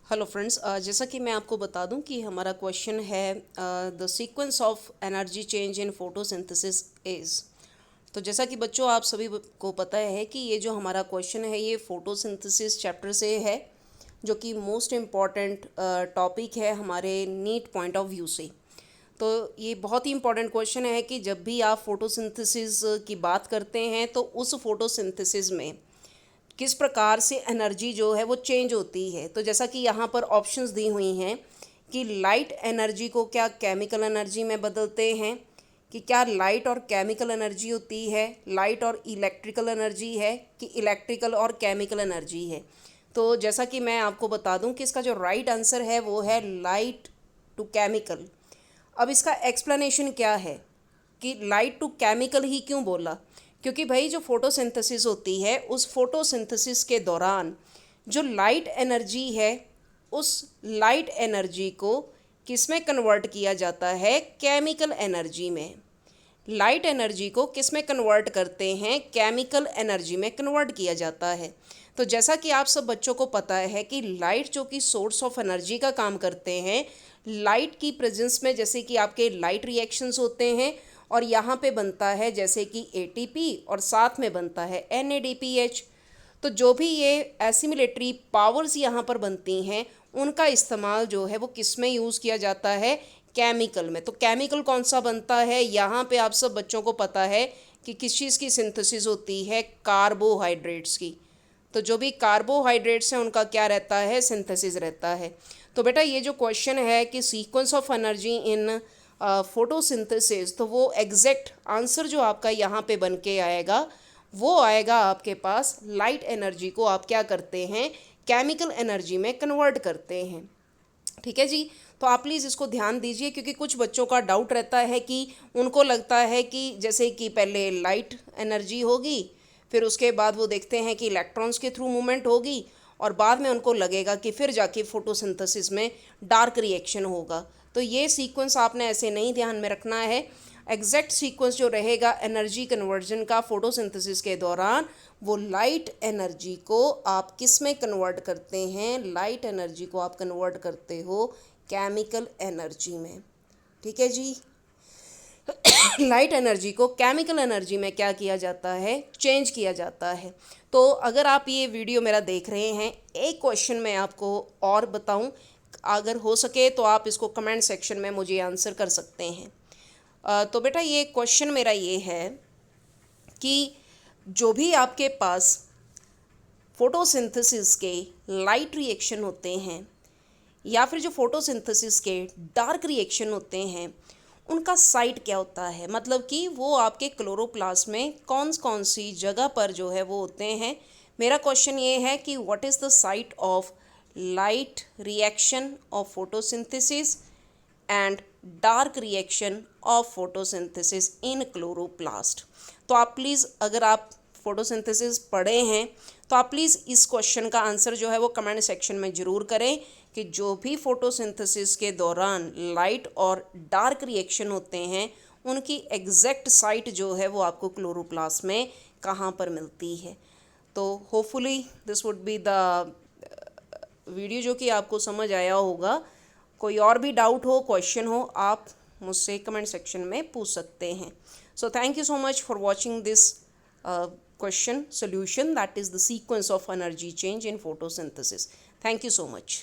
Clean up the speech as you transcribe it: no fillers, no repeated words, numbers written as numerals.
Hello friends, जैसा कि मैं आपको बता दूं कि हमारा क्वेश्चन है the sequence of energy change in photosynthesis is. तो जैसा कि बच्चों आप सभी को पता है कि ये जो हमारा क्वेश्चन है ये फोटोसिंथेसिस चैप्टर से है, जो कि मोस्ट इम्पॉर्टेंट टॉपिक है हमारे नीट पॉइंट ऑफ व्यू से। तो ये बहुत ही इम्पॉर्टेंट क्वेश्चन है कि जब भी आप फोटोसिंथेसिस की बात करते हैं तो उस फोटोसिंथेसिस में किस प्रकार से एनर्जी जो है वो चेंज होती है। तो जैसा कि यहाँ पर ऑप्शंस दी हुई हैं कि लाइट एनर्जी को क्या केमिकल एनर्जी में बदलते हैं, कि क्या लाइट और केमिकल एनर्जी होती है, लाइट और इलेक्ट्रिकल एनर्जी है, कि इलेक्ट्रिकल और केमिकल एनर्जी है। तो जैसा कि मैं आपको बता दूं कि इसका जो राइट आंसर है वो है लाइट टू केमिकल। अब इसका एक्सप्लेनेशन क्या है कि लाइट टू केमिकल ही क्यों बोला, क्योंकि भाई जो फोटोसिंथेसिस होती है उस फोटोसिंथेसिस के दौरान जो लाइट एनर्जी है उस लाइट एनर्जी को किस में कन्वर्ट किया जाता है, केमिकल एनर्जी में। लाइट एनर्जी को किस में कन्वर्ट करते हैं, केमिकल एनर्जी में कन्वर्ट किया जाता है। तो जैसा कि आप सब बच्चों को पता है कि लाइट जो कि सोर्स ऑफ एनर्जी का काम करते हैं, लाइट की प्रेजेंस में जैसे कि आपके लाइट रिएक्शंस होते हैं और यहाँ पे बनता है जैसे कि एटीपी और साथ में बनता है एनएडीपीएच। तो जो भी ये एसिमिलेटरी पावर्स यहाँ पर बनती हैं उनका इस्तेमाल जो है वो किस में यूज़ किया जाता है, केमिकल में। तो केमिकल कौन सा बनता है, यहाँ पे आप सब बच्चों को पता है कि किस चीज़ की सिंथेसिस होती है, कार्बोहाइड्रेट्स की। तो जो भी कार्बोहाइड्रेट्स हैं उनका क्या रहता है, सिंथेसिस रहता है। तो बेटा ये जो क्वेश्चन है कि sequence of energy in photosynthesis, तो वो एग्जैक्ट आंसर जो आपका यहाँ पे बन के आएगा वो आएगा आपके पास लाइट एनर्जी को आप क्या करते हैं, केमिकल एनर्जी में कन्वर्ट करते हैं। ठीक है जी। तो आप प्लीज़ इसको ध्यान दीजिए, क्योंकि कुछ बच्चों का डाउट रहता है कि उनको लगता है कि जैसे कि पहले लाइट एनर्जी होगी, फिर उसके बाद वो देखते हैं कि इलेक्ट्रॉन्स के थ्रू मूवमेंट होगी और बाद में उनको लगेगा कि फिर जाके फोटोसिंथेसिस में डार्क रिएक्शन होगा। तो ये सीक्वेंस आपने ऐसे नहीं ध्यान में रखना है। एग्जैक्ट सीक्वेंस जो रहेगा एनर्जी कन्वर्जन का फोटोसिंथेसिस के दौरान, वो लाइट एनर्जी को आप किस में कन्वर्ट करते हैं, लाइट एनर्जी को आप कन्वर्ट करते हो केमिकल एनर्जी में। ठीक है जी। लाइट एनर्जी को केमिकल एनर्जी में क्या किया जाता है, चेंज किया जाता है। तो अगर आप ये वीडियो मेरा देख रहे हैं, एक क्वेश्चन मैं आपको और बताऊं, अगर हो सके तो आप इसको कमेंट सेक्शन में मुझे आंसर कर सकते हैं। तो बेटा ये क्वेश्चन मेरा ये है कि जो भी आपके पास फोटोसिंथेसिस के लाइट रिएक्शन होते हैं या फिर जो फोटोसिंथेसिस के डार्क रिएक्शन होते हैं, उनका साइट क्या होता है, मतलब कि वो आपके क्लोरोप्लास्ट में कौन कौन सी जगह पर जो है वो होते हैं। मेरा क्वेश्चन ये है कि what is the site of light reaction of photosynthesis and dark reaction of photosynthesis in chloroplast. तो आप प्लीज़, अगर आप फोटोसिंथेसिस पढ़े हैं तो आप प्लीज़ इस क्वेश्चन का आंसर जो है वो कमेंट सेक्शन में ज़रूर करें कि जो भी फोटोसिंथेसिस के दौरान लाइट और डार्क रिएक्शन होते हैं उनकी एग्जैक्ट साइट जो है वो आपको क्लोरोप्लास्ट में कहाँ पर मिलती है। तो hopefully this would be the video जो कि आपको समझ आया होगा। कोई और भी डाउट हो, क्वेश्चन हो, आप मुझसे कमेंट सेक्शन में पूछ सकते हैं। So thank you so much for watching this question solution, that is the sequence of energy change in photosynthesis. Thank you so much.